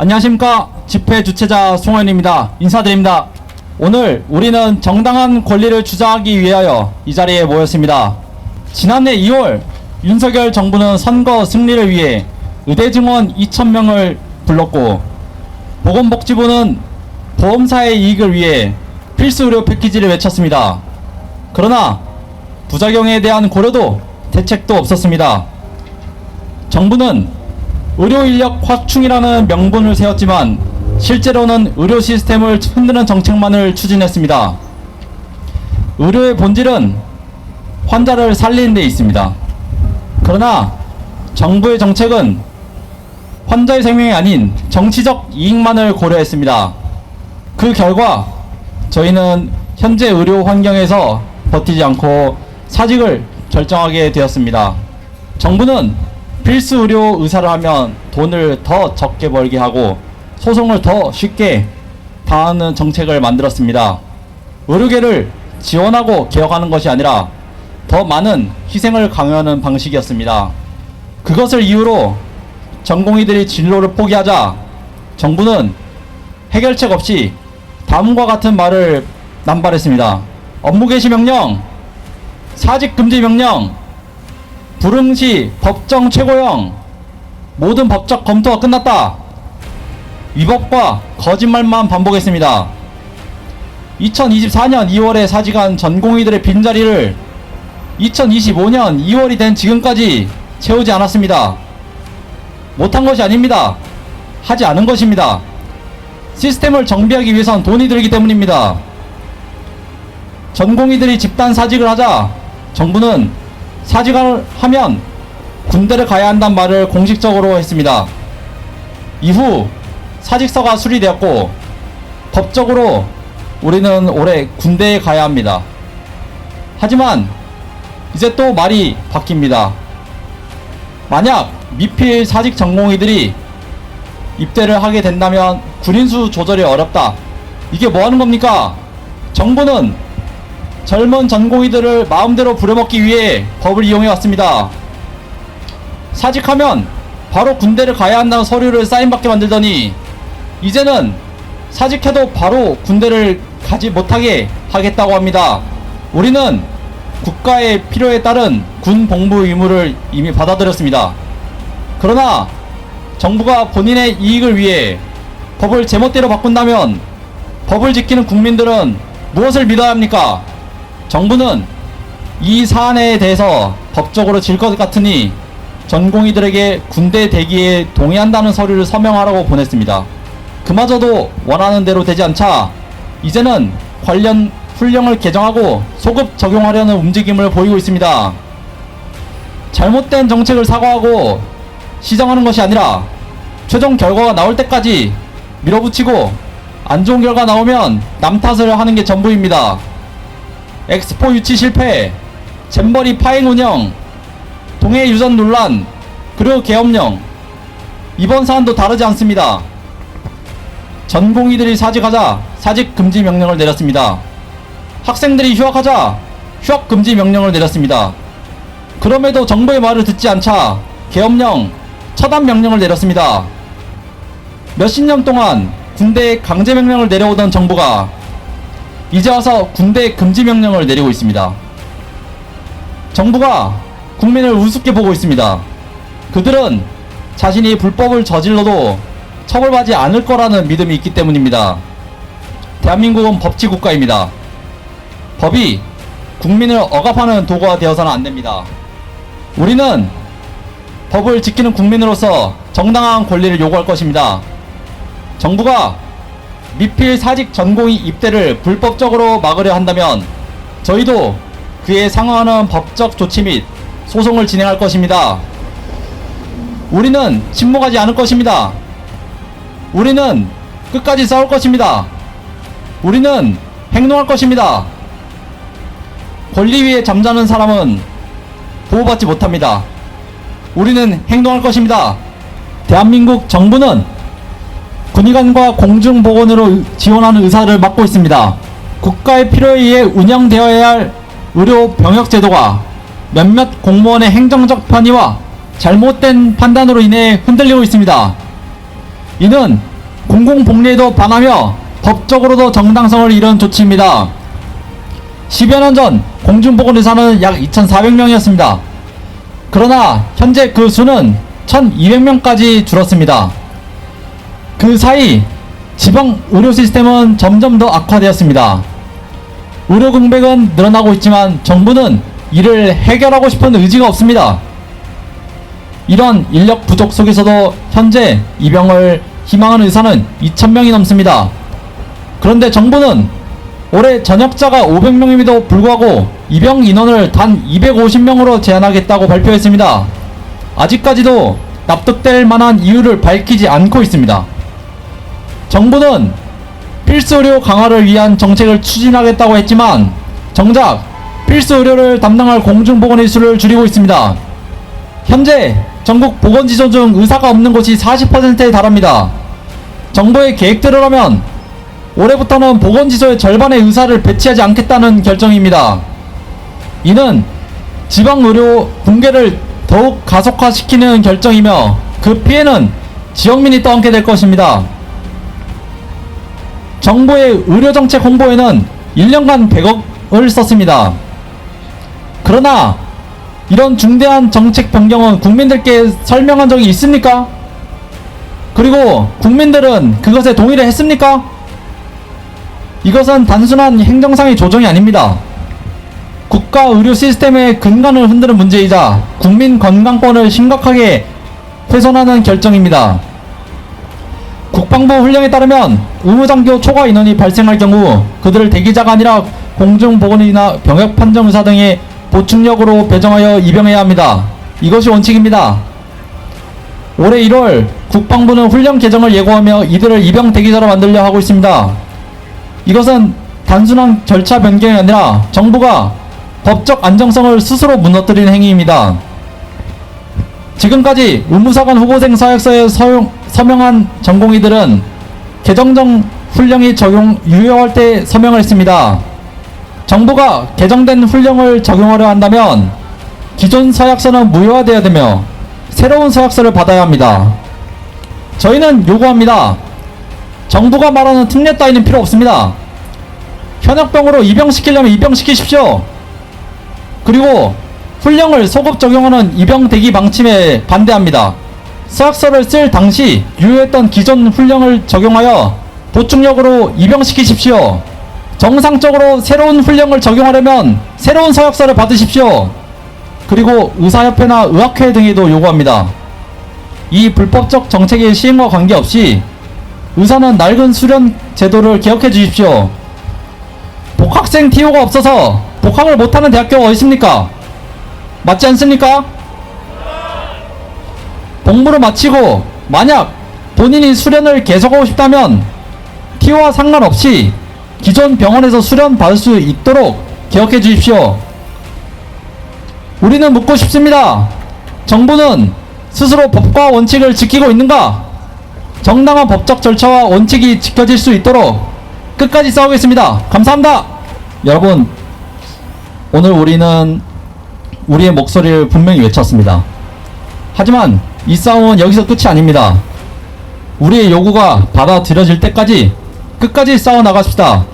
안녕하십니까. 집회 주최자 송원입니다. 인사드립니다. 오늘 우리는 정당한 권리를 주장하기 위하여 이 자리에 모였습니다. 지난해 2월 윤석열 정부는 선거 승리를 위해 의대 증원 2,000명을 불렀고, 보건복지부는 보험사의 이익을 위해 필수 의료 패키지를 외쳤습니다. 그러나 부작용에 대한 고려도 대책도 없었습니다. 정부는 의료 인력 확충이라는 명분을 세웠지만 실제로는 의료 시스템을 흔드는 정책만을 추진했습니다. 의료의 본질은 환자를 살리는 데 있습니다. 그러나 정부의 정책은 환자의 생명이 아닌 정치적 이익만을 고려했습니다. 그 결과 저희는 현재 의료 환경에서 버티지 않고 사직을 결정하게 되었습니다. 정부는 필수 의료 의사를 하면 돈을 더 적게 벌게 하고 소송을 더 쉽게 당하는 정책을 만들었습니다. 의료계를 지원하고 개혁하는 것이 아니라 더 많은 희생을 강요하는 방식이었습니다. 그것을 이유로 전공의들이 진로를 포기하자 정부는 해결책 없이 다음과 같은 말을 남발했습니다. 업무 개시 명령, 사직 금지 명령, 불응시 법정 최고형, 모든 법적 검토가 끝났다. 위법과 거짓말만 반복했습니다. 2024년 2월에 사직한 전공의들의 빈자리를 2025년 2월이 된 지금까지 채우지 않았습니다. 못한 것이 아닙니다. 하지 않은 것입니다. 시스템을 정비하기 위해선 돈이 들기 때문입니다. 전공의들이 집단 사직을 하자 정부는 사직을 하면 군대를 가야 한다는 말을 공식적으로 했습니다. 이후 사직서가 수리되었고 법적으로 우리는 올해 군대에 가야 합니다. 하지만 이제 또 말이 바뀝니다. 만약 미필 사직 전공의들이 입대를 하게 된다면 군인수 조절이 어렵다. 이게 뭐 하는 겁니까? 정부는 젊은 전공의들을 마음대로 부려먹기 위해 법을 이용해 왔습니다. 사직하면 바로 군대를 가야 한다는 서류를 사인받게 만들더니 이제는 사직해도 바로 군대를 가지 못하게 하겠다고 합니다. 우리는 국가의 필요에 따른 군 복무 의무를 이미 받아들였습니다. 그러나 정부가 본인의 이익을 위해 법을 제멋대로 바꾼다면 법을 지키는 국민들은 무엇을 믿어야 합니까? 정부는 이 사안에 대해서 법적으로 질 것 같으니 전공의들에게 군대 대기에 동의한다는 서류를 서명하라고 보냈습니다. 그마저도 원하는 대로 되지 않자 이제는 관련 훈령을 개정하고 소급 적용하려는 움직임을 보이고 있습니다. 잘못된 정책을 사과하고 시정하는 것이 아니라 최종 결과가 나올 때까지 밀어붙이고 안 좋은 결과 나오면 남 탓을 하는 게 전부입니다. 엑스포 유치 실패, 잼버리 파행 운영, 동해 유전 논란, 그리고 계엄령, 이번 사안도 다르지 않습니다. 전공의들이 사직하자 사직 금지 명령을 내렸습니다. 학생들이 휴학하자 휴학 금지 명령을 내렸습니다. 그럼에도 정부의 말을 듣지 않자 계엄령, 처단 명령을 내렸습니다. 몇십 년 동안 군대에 강제 명령을 내려오던 정부가 이제 와서 군대 금지 명령을 내리고 있습니다. 정부가 국민을 우습게 보고 있습니다. 그들은 자신이 불법을 저질러도 처벌받지 않을 거라는 믿음이 있기 때문입니다. 대한민국은 법치 국가입니다. 법이 국민을 억압하는 도구가 되어서는 안 됩니다. 우리는 법을 지키는 국민으로서 정당한 권리를 요구할 것입니다. 정부가 미필 사직 전공의 입대를 불법적으로 막으려 한다면 저희도 그에 상응하는 법적 조치 및 소송을 진행할 것입니다. 우리는 침묵하지 않을 것입니다. 우리는 끝까지 싸울 것입니다. 우리는 행동할 것입니다. 권리 위에 잠자는 사람은 보호받지 못합니다. 우리는 행동할 것입니다. 대한민국 정부는 군의관과 공중보건으로 지원하는 의사를 맡고 있습니다. 국가의 필요에 의해 운영되어야 할 의료 병역 제도가 몇몇 공무원의 행정적 편의와 잘못된 판단으로 인해 흔들리고 있습니다. 이는 공공복리에도 반하며 법적으로도 정당성을 잃은 조치입니다. 10여 년 전 공중보건의사는 약 2,400명이었습니다. 그러나 현재 그 수는 1,200명까지 줄었습니다. 그 사이 지방 의료 시스템은 점점 더 악화되었습니다. 의료 공백은 늘어나고 있지만 정부는 이를 해결하고 싶은 의지가 없습니다. 이런 인력 부족 속에서도 현재 입영을 희망하는 의사는 2,000명이 넘습니다. 그런데 정부는 올해 전역자가 500명임에도 불구하고 입영 인원을 단 250명으로 제한하겠다고 발표했습니다. 아직까지도 납득될 만한 이유를 밝히지 않고 있습니다. 정부는 필수 의료 강화를 위한 정책을 추진하겠다고 했지만 정작 필수 의료를 담당할 공중보건의 수를 줄이고 있습니다. 현재 전국 보건지소 중 의사가 없는 곳이 40%에 달합니다. 정부의 계획대로라면 올해부터는 보건지소의 절반의 의사를 배치하지 않겠다는 결정입니다. 이는 지방의료 붕괴를 더욱 가속화시키는 결정이며 그 피해는 지역민이 떠안게 될 것입니다. 정부의 의료정책 홍보에는 1년간 100억을 썼습니다. 그러나 이런 중대한 정책 변경은 국민들께 설명한 적이 있습니까? 그리고 국민들은 그것에 동의를 했습니까? 이것은 단순한 행정상의 조정이 아닙니다. 국가 의료 시스템의 근간을 흔드는 문제이자 국민 건강권을 심각하게 훼손하는 결정입니다. 국방부 훈령에 따르면 의무장교 초과 인원이 발생할 경우 그들을 대기자가 아니라 공중보건의나 병역판정의사 등의 보충력으로 배정하여 입영해야 합니다. 이것이 원칙입니다. 올해 1월 국방부는 훈련 개정을 예고하며 이들을 입영 대기자로 만들려 하고 있습니다. 이것은 단순한 절차 변경이 아니라 정부가 법적 안정성을 스스로 무너뜨리는 행위입니다. 지금까지 의무사관 후보생 서약서에 서명한 전공의들은 개정정 훈령이 유효할 때 서명을 했습니다. 정부가 개정된 훈령을 적용하려 한다면 기존 서약서는 무효화되어야 되며 새로운 서약서를 받아야 합니다. 저희는 요구합니다. 정부가 말하는 특례 따위는 필요 없습니다. 현역병으로 입영시키려면 입영시키십시오. 그리고 훈령을 소급 적용하는 입영 대기 방침에 반대합니다. 서약서를 쓸 당시 유효했던 기존 훈령을 적용하여 보충력으로 입영시키십시오. 정상적으로 새로운 훈령을 적용하려면 새로운 서약서를 받으십시오. 그리고 의사협회나 의학회 등에도 요구합니다. 이 불법적 정책의 시행과 관계없이 의사는 낡은 수련 제도를 개혁해 주십시오. 복학생 TO가 없어서 복학을 못하는 대학교가 어디 있습니까? 맞지 않습니까? 공부를 마치고 만약 본인이 수련을 계속하고 싶다면 TO와 상관없이 기존 병원에서 수련 받을 수 있도록 개혁해 주십시오. 우리는 묻고 싶습니다. 정부는 스스로 법과 원칙을 지키고 있는가? 정당한 법적 절차와 원칙이 지켜질 수 있도록 끝까지 싸우겠습니다. 감사합니다. 여러분, 오늘 우리는 우리의 목소리를 분명히 외쳤습니다. 하지만 이 싸움은 여기서 끝이 아닙니다. 우리의 요구가 받아들여질 때까지 끝까지 싸워나갑시다.